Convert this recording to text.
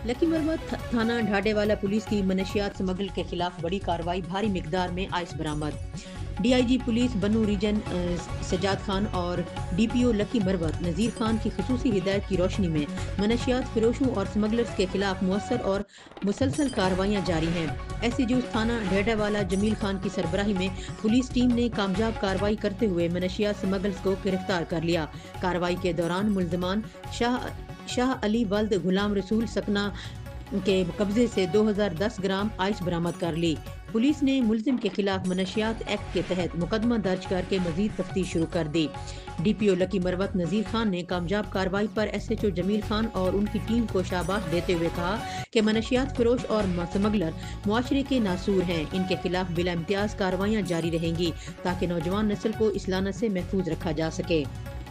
Lucky Marwat थाना ढाडेवाला police की मनशियात smuggle के खिलाफ बड़ी कार्रवाई, भारी मिकदार में आइस बरामद। डीआईजी पुलिस बन्नू रीजन सजाद खान और डीपीओ लकी मरवत नज़ीर खान की खुसूसी हिदायत की रोशनी में मनशियात फरोशों और स्मगलर्स के खिलाफ मुअस्सर और मुसलसल कार्रवाइयाँ जारी हैं। एसएचओ थाना ढाडेवाला जमील खान की सरबराही में पुलिस टीम ने कामयाब कार्रवाई करते हुए मनशियात स्मगलर्स को गिरफ्तार कर लिया। कार्रवाई के दौरान मुल्ज़िमान शाह अली वल्द गुलाम रसूल सकना के कब्जे से 2010 ग्राम आइस बरामद कर ली। पुलिस ने मुलजिम के खिलाफ मनशियात एक्ट के तहत मुकदमा दर्ज करके मजीद तफ्तीश शुरू कर दी। डीपीओ लकी मरवत नज़ीर खान ने कामयाब कार्रवाई पर एसएचओ जमील खान और उनकी टीम को शाबाश देते हुए कहा कि मनशियात फरोश और स्मगलर मुआशरे के नासूर हैं। इनके खिलाफ बिला इम्तियाज कार्रवाइयाँ जारी रहेंगी ताकि नौजवान नस्ल को इस लानत से महफूज रखा जा सके।